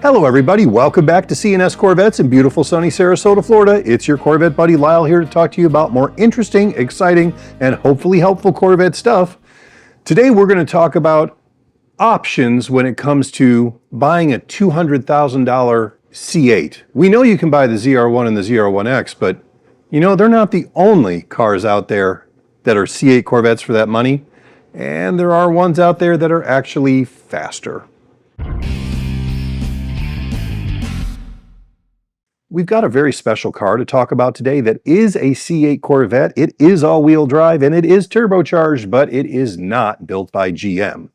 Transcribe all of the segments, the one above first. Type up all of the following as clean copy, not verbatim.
Hello everybody, welcome back to C&S Corvettes in beautiful sunny Sarasota, Florida. It's your Corvette buddy Lyle here to talk to you about more interesting, exciting, and hopefully helpful Corvette stuff. Today we're going to talk about options when it comes to buying a $200,000 C8. We know you can buy the ZR1 and the ZR1X, but you know, they're not the only cars out there that are C8 Corvettes for that money, and there are ones out there that are actually faster. We've got a very special car to talk about today that is a C8 Corvette. It is all-wheel drive and it is turbocharged, but it is not built by GM.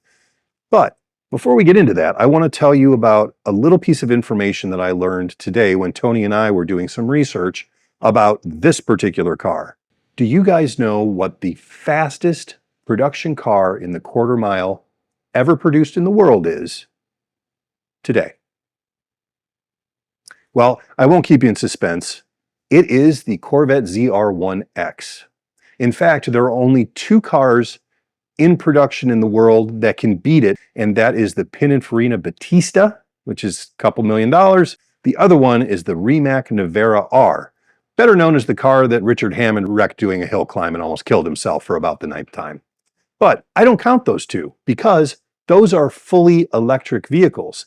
But before we get into that, I want to tell you about a little piece of information that I learned today when Tony and I were doing some research about this particular car. Do you guys know what the fastest production car in the quarter mile ever produced in the world is today? Well, I won't keep you in suspense. It is the Corvette ZR1X. In fact, there are only two cars in production in the world that can beat it, and that is the Pininfarina Battista, which is a couple $1 million. The other one is the Rimac Nevera R, better known as the car that Richard Hammond wrecked doing a hill climb and almost killed himself for about the 9th time. But I don't count those two because those are fully electric vehicles.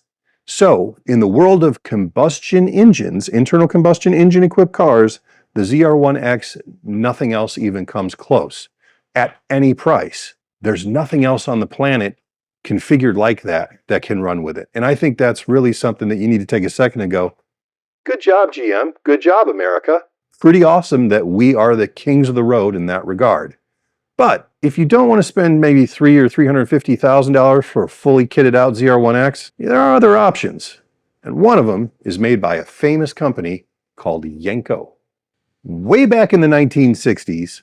So, in the world of combustion engines, internal combustion engine equipped cars, the ZR1X, nothing else even comes close at any price. There's nothing else on the planet configured like that can run with it. And I think that's really something that you need to take a second and go, good job, GM. Good job, America. Pretty awesome that we are the kings of the road in that regard. But if you don't want to spend maybe $300,000 or $350,000 for a fully kitted out ZR1X, there are other options. And one of them is made by a famous company called Yenko. Way back in the 1960s,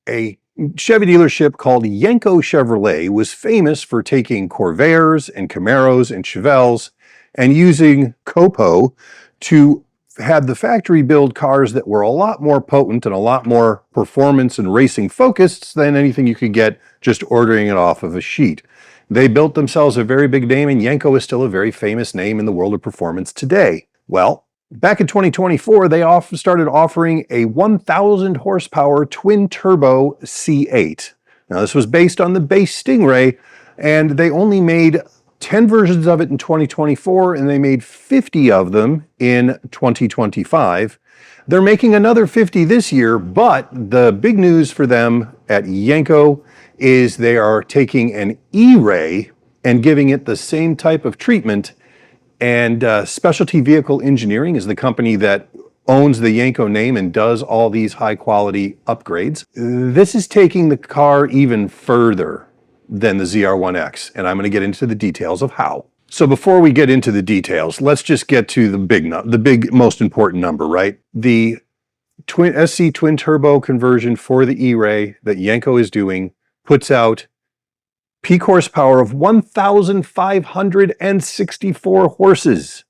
a Chevy dealership called Yenko Chevrolet was famous for taking Corvairs and Camaros and Chevelles and using Copo to had the factory build cars that were a lot more potent and a lot more performance and racing focused than anything you could get just ordering it off of a sheet. They built themselves a very big name, and Yenko is still a very famous name in the world of performance today. Well, back in 2024, they started offering a 1,000 horsepower twin turbo C8. Now this was based on the base Stingray, and they only made 10 versions of it in 2024, and they made 50 of them in 2025. They're making another 50 this year, but the big news for them at Yenko is they are taking an E-Ray and giving it the same type of treatment. And Specialty Vehicle Engineering is the company that owns the Yenko name and does all these high-quality upgrades. This is taking the car even further than the ZR1X, and I'm going to get into the details of how. So before we get into the details, let's just get to the big most important number, right? The SC twin turbo conversion for the E-Ray that Yenko is doing puts out peak horsepower of 1,564 horses.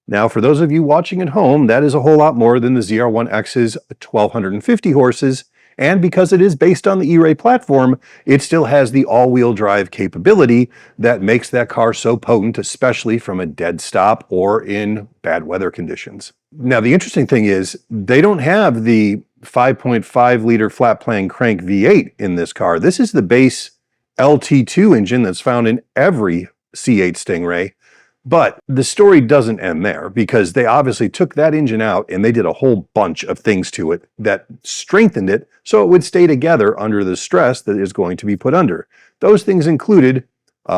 Now, for those of you watching at home, that is a whole lot more than the ZR1X's 1,250 horses. And because it is based on the E-Ray platform, it still has the all-wheel drive capability that makes that car so potent, especially from a dead stop or in bad weather conditions. Now, the interesting thing is they don't have the 5.5 liter flat plane crank V8 in this car. This is the base LT2 engine that's found in every C8 Stingray. But the story doesn't end there, because they obviously took that engine out and they did a whole bunch of things to it that strengthened it so it would stay together under the stress that is going to be put under. Those things included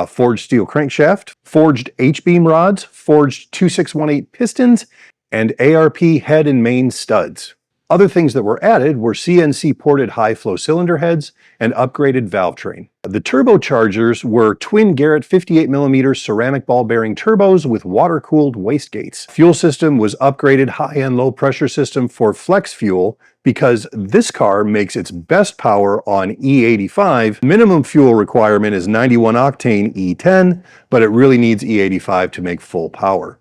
forged steel crankshaft, forged H-beam rods, forged 2618 pistons, and ARP head and main studs. Other things that were added were CNC-ported high-flow cylinder heads and upgraded valve train. The turbochargers were twin Garrett 58mm ceramic ball bearing turbos with water-cooled wastegates. Fuel system was upgraded high and low pressure system for flex fuel because this car makes its best power on E85. Minimum fuel requirement is 91 octane E10, but it really needs E85 to make full power.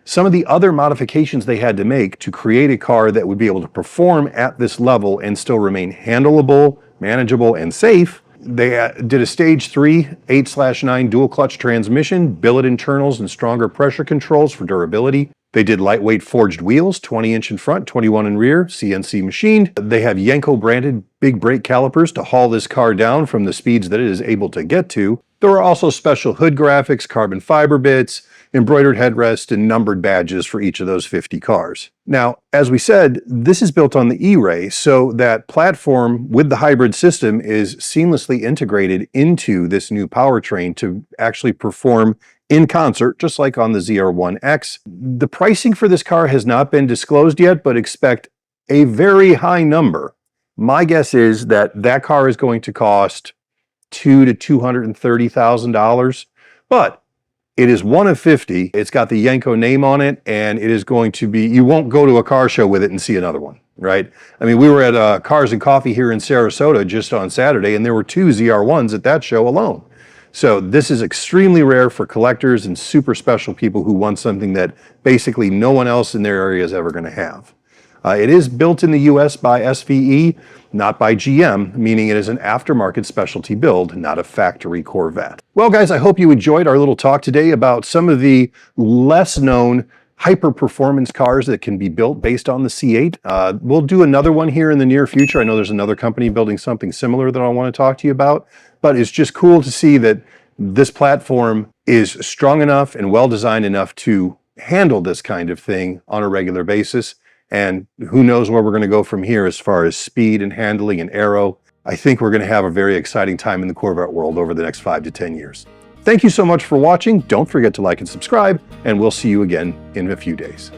Some of the other modifications they had to make to create a car that would be able to perform at this level and still remain handleable, manageable, and safe They did a stage 3 8/9 dual clutch transmission, billet internals, and stronger pressure controls for durability. They did lightweight forged wheels, 20-inch in front, 21 in rear, CNC machined. They have Yenko branded big brake calipers to haul this car down from the speeds that it is able to get to. There are also special hood graphics, carbon fiber bits, embroidered headrest, and numbered badges for each of those 50 cars. Now, as we said, this is built on the E-Ray, so that platform with the hybrid system is seamlessly integrated into this new powertrain to actually perform in concert, just like on the ZR1X. The pricing for this car has not been disclosed yet, but expect a very high number. My guess is that that car is going to cost $200,000 to $230,000, but it is one of 50. It's got the Yenko name on it, and it is going to be, you won't go to a car show with it and see another one, right? I mean, we were at Cars and Coffee here in Sarasota just on Saturday, and there were 2 ZR1s at that show alone. So this is extremely rare for collectors and super special people who want something that basically no one else in their area is ever going to have. It is built in the US by SVE, not by GM, meaning it is an aftermarket specialty build, not a factory Corvette. Well, guys, I hope you enjoyed our little talk today about some of the less known hyper-performance cars that can be built based on the C8. We'll do another one here in the near future. I know there's another company building something similar that I want to talk to you about, but it's just cool to see that this platform is strong enough and well-designed enough to handle this kind of thing on a regular basis. And who knows where we're going to go from here as far as speed and handling and aero. I think we're going to have a very exciting time in the Corvette world over the next 5 to 10 years. Thank you so much for watching. Don't forget to like and subscribe, and we'll see you again in a few days.